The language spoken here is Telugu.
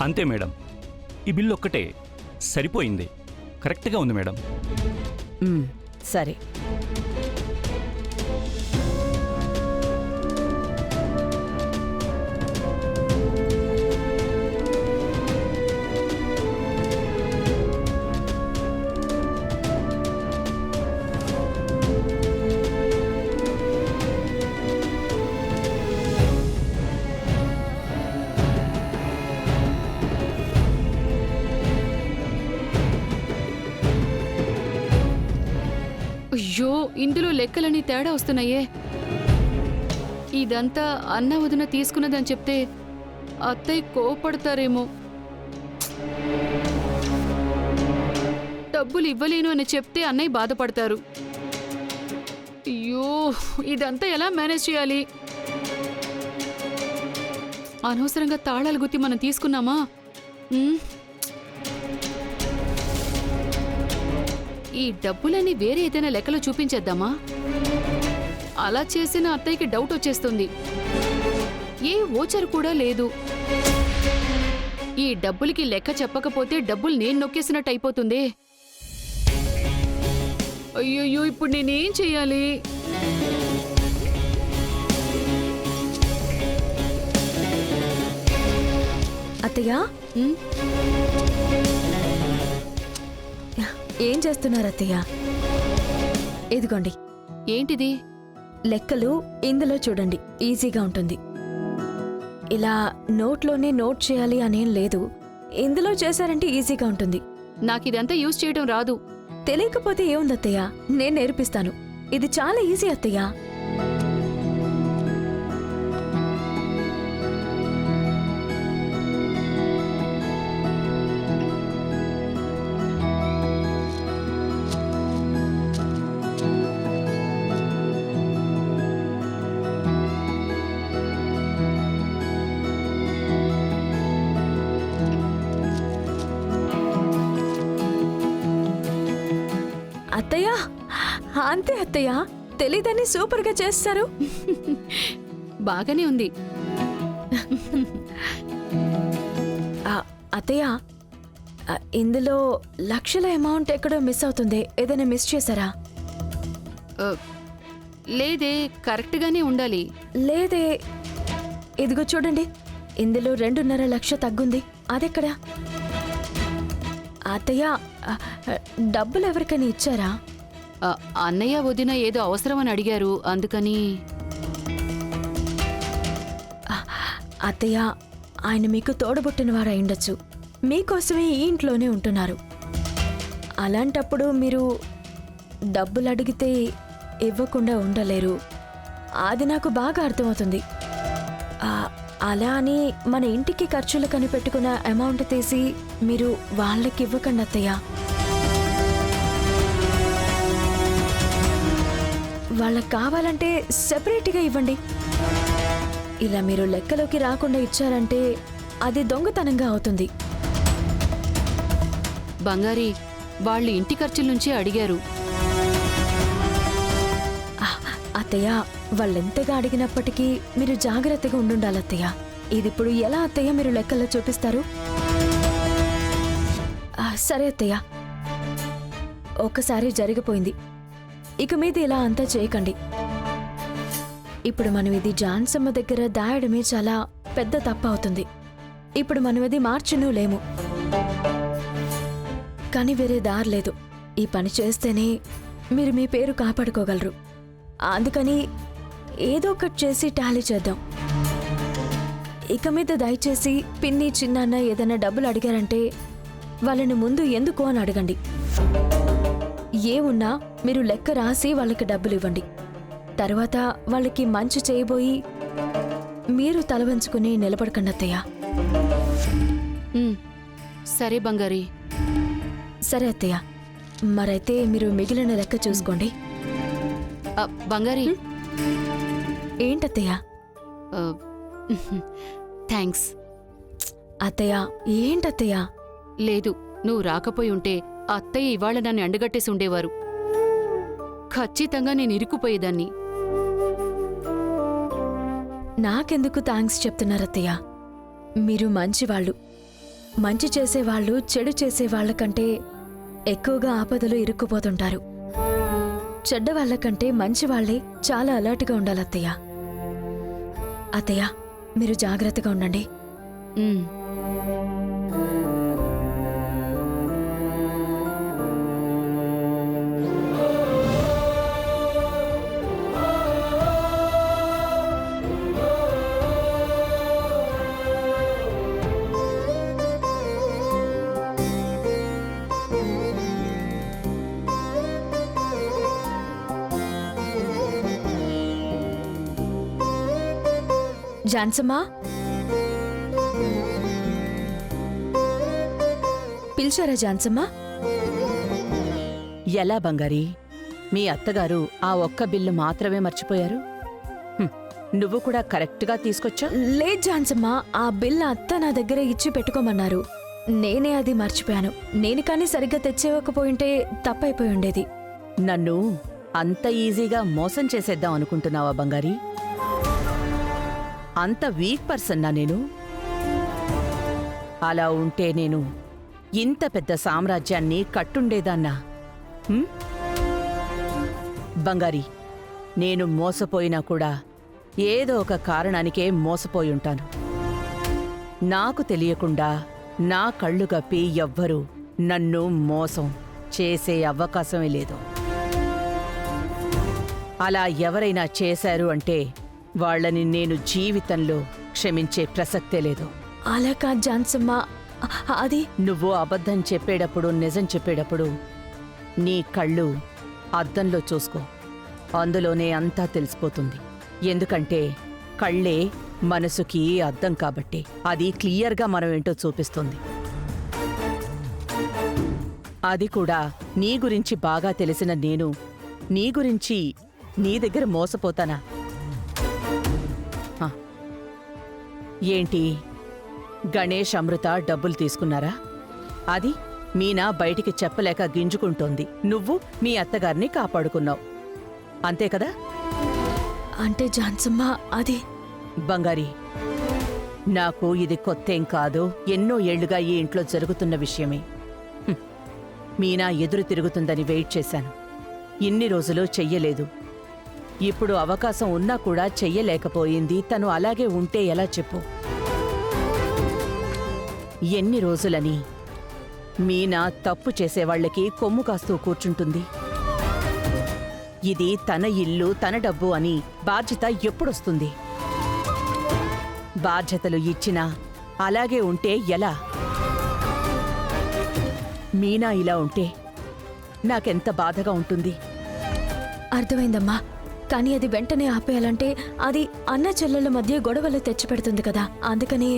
అంతే మేడం, ఈ బిల్లు ఒక్కటే సరిపోయింది. కరెక్ట్గా ఉంది మేడం. సరే. అయ్యో, ఇందులో లెక్కలని తేడా వస్తున్నాయే. ఇదంతా అన్న వదిన తీసుకున్నదని చెప్తే అత్తయ్య కోపడతారేమో. డబ్బులు ఇవ్వలేను అని చెప్తే అన్నయ్య బాధపడతారు. అయ్యో, ఇదంతా ఎలా మేనేజ్ చేయాలి? అనవసరంగా తాళాలు గుత్తి మనం తీసుకున్నామా? ఈ డబ్బులని వేరే ఏదైనా లెక్కలో చూపించేద్దామా? అలా చేసిన అత్తయ్యకి డౌట్ వచ్చేస్తుంది. ఏ ఓచర్ కూడా లేదు. ఈ డబ్బులకి లెక్క చెప్పకపోతే డబ్బులు నేను నొక్కేసినట్టు అయిపోతుంది. అయ్యయ్యో, ఇప్పుడు నేనేం చెయ్యాలి? అత్తయ్య, ఏం చేస్తున్నారు అత్తయ్య? ఇదిగోండి. ఏంటిది? లెక్కలు ఇందులో చూడండి, ఈజీగా ఉంటుంది. ఇలా నోట్లోనే నోట్ చేయాలి అనేం లేదు. ఇందులో చేశారంటే ఈజీగా ఉంటుంది. నాకిదంతా యూజ్ చేయడం రాదు. తెలియకపోతే ఏముంది అత్తయ్య, నేను నేర్పిస్తాను. ఇది చాలా ఈజీ అత్తయ్య. అత్తయ్య, అంతే అత్తయ్య, తెలీదని సూపర్గా చేస్తారు. బాగానే ఉంది. అత్తయ్య, ఇందులో లక్షల అమౌంట్ ఎక్కడో మిస్ అవుతుంది. ఏదైనా మిస్ చేశారా? లేదే, కరెక్ట్గానే ఉండాలి. లేదే, ఇదిగో చూడండి, ఇందులో 2.5 లక్ష తగ్గుంది. అదెక్కడా? అత్తయ్య, డబ్బులు ఎవరికైనా ఇచ్చారా? అన్నయ్య వదిన ఏదో అవసరమని అడిగారు, అందుకని. అత్తయ్య, ఆయన మీకు తోడబుట్టిన వారు అయిండొచ్చు. మీకోసమే ఈ ఇంట్లోనే ఉంటున్నారు. అలాంటప్పుడు మీరు డబ్బులు అడిగితే ఇవ్వకుండా ఉండలేరు. అది నాకు బాగా అర్థమవుతుంది. అలా అని మన ఇంటికి ఖర్చులు కనిపెట్టుకున్న అమౌంట్ తీసి మీరు వాళ్ళకి ఇవ్వకండి అత్తయ్య. వాళ్ళకి కావాలంటే సెపరేట్గా ఇవ్వండి. ఇలా మీరు లెక్కలోకి రాకుండా ఇచ్చారంటే అది దొంగతనంగా అవుతుంది. బంగారి, వాళ్ళు ఇంటి ఖర్చుల నుంచి అడిగారు. అత్తయ్య, వాళ్ళెంతగా అడిగినప్పటికీ మీరు జాగ్రత్తగా ఉండుండాలి అత్తయ్య. ఇదిప్పుడు ఎలా అత్తయ్య మీరు లెక్కల్లో చూపిస్తారు? సరే అత్తయ్య, ఒక్కసారి జరిగిపోయింది. ఇక మీద ఇలా అంతా చేయకండి. ఇప్పుడు మనం ఇది జాన్సమ్మ దగ్గర దాయడమే చాలా పెద్ద తప్పు అవుతుంది. ఇప్పుడు మనం ఇది మార్చునూ లేము. కానీ వేరే దారి లేదు. ఈ పని చేస్తేనే మీరు మీ పేరు కాపాడుకోగలరు. అందుకని ఏదో ఒకటి చేసి టాలీ చేద్దాం. ఇక మీద దయచేసి పిన్ని చిన్నాన్న ఏదైనా డబ్బులు అడిగారంటే వాళ్ళని ముందు ఎందుకు అని అడగండి. ఏమున్నా మీరు లెక్క రాసి వాళ్ళకి డబ్బులు ఇవ్వండి. తర్వాత వాళ్ళకి మంచి చేయబోయి మీరు తలవంచుకుని నిలబడకండి అత్తయ్య. సరే బంగారి. సరే అత్తయ్య, మరైతే మీరు మిగిలిన లెక్క చూసుకోండి. బంగారి. ఏంటత్తయ్య? థ్యాంక్స్ అత్తయ్య. ఏంటత్తయ్య? లేదు, నువ్వు రాకపోయి ఉంటే అత్తయ్య ఇవాళ నన్ను అండగట్టేసి ఉండేవారు. ఖచ్చితంగా నేను ఇరుక్కుపోయేదాన్ని. నాకెందుకు థ్యాంక్స్ చెప్తున్నారత్తయ్య? మీరు మంచివాళ్ళు. మంచి చేసేవాళ్ళు చెడు చేసేవాళ్ల కంటే ఎక్కువగా ఆపదలో ఇరుక్కుపోతుంటారు. చెడ్డ వాళ్ళ కంటే మంచి వాళ్లే చాలా అలర్ట్గా ఉండాలి అత్తయ్య. అత్తయ్య, మీరు జాగ్రత్తగా ఉండండి. ఉమ్. జాన్సమ్మా, పిలిచారా జాన్సమ్మా? ఎలా బంగారి, మీ అత్తగారు ఆ ఒక్క బిల్లు మాత్రమే మర్చిపోయారు? నువ్వు కూడా కరెక్ట్గా తీసుకొచ్చా? లేదు జాన్సమ్మా, ఆ బిల్ అత్త నా దగ్గర ఇచ్చి పెట్టుకోమన్నారు. నేనే అది మర్చిపోయాను. నేను కానీ సరిగ్గా తెచ్చేవకపోయింటే తప్పైపోయి ఉండేది. నన్ను అంత ఈజీగా మోసం చేసేద్దాం అనుకుంటున్నావా బంగారి? అంత వీక్ పర్సన్నా నేను? అలా ఉంటే నేను ఇంత పెద్ద సామ్రాజ్యాన్ని కట్టుండేదాన్నా? బంగారి, నేను మోసపోయినా కూడా ఏదో ఒక కారణానికే మోసపోయుంటాను. నాకు తెలియకుండా నా కళ్ళు కప్పి ఎవ్వరూ నన్ను మోసం చేసే అవకాశమే లేదు. అలా ఎవరైనా చేశారు అంటే వాళ్ళని నేను జీవితంలో క్షమించే ప్రసక్తే లేదు. అలా కాదు జాన్సమ్మా, అది నువ్వు అబద్ధం చెప్పేటప్పుడు నిజం చెప్పేటప్పుడు నీ కళ్ళు అద్దంలో చూసుకో. అందులోనే అంతా తెలిసిపోతుంది. ఎందుకంటే కళ్ళే మనసుకి అద్దం కాబట్టి అది క్లియర్గా మనం ఏంటో చూపిస్తుంది. అది కూడా నీ గురించి బాగా తెలిసిన నేను నీ గురించి నీ దగ్గర మోసపోతానా? ఏంటి, గణేష్ అమృత డబ్బులు తీసుకున్నారా? అది మీనా బయటికి చెప్పలేక గింజుకుంటోంది. నువ్వు మీ అత్తగారిని కాపాడుకున్నావు, అంతే కదా? అంటే జాన్సమ్మా, అది బంగారి, నాకు ఇది కొత్తేం కాదు. ఎన్నో ఏళ్లుగా ఈ ఇంట్లో జరుగుతున్న విషయమే. మీనా ఎదురు తిరుగుతుందని వెయిట్ చేశాను. ఇన్ని రోజులు చెయ్యలేదు. ఇప్పుడు అవకాశం ఉన్నా కూడా చెయ్యలేకపోయింది. తను అలాగే ఉంటే ఎలా చెప్పు? ఎన్ని రోజులని మీనా తప్పు చేసేవాళ్లకి కొమ్ము కాస్తూ కూర్చుంటుంది? ఇది తన ఇల్లు, తన డబ్బు అని బాధ్యత ఎప్పుడొస్తుంది? బాధ్యతలు ఇచ్చినా అలాగే ఉంటే ఎలా? మీనా ఇలా ఉంటే నాకెంత బాధగా ఉంటుంది. అర్థమైందమ్మా, కానీ అది వెంటనే ఆపేయాలంటే అది అన్న చెల్లెళ్ళ మధ్య గొడవలు తెచ్చిపెడుతుంది కదా, అందుకని.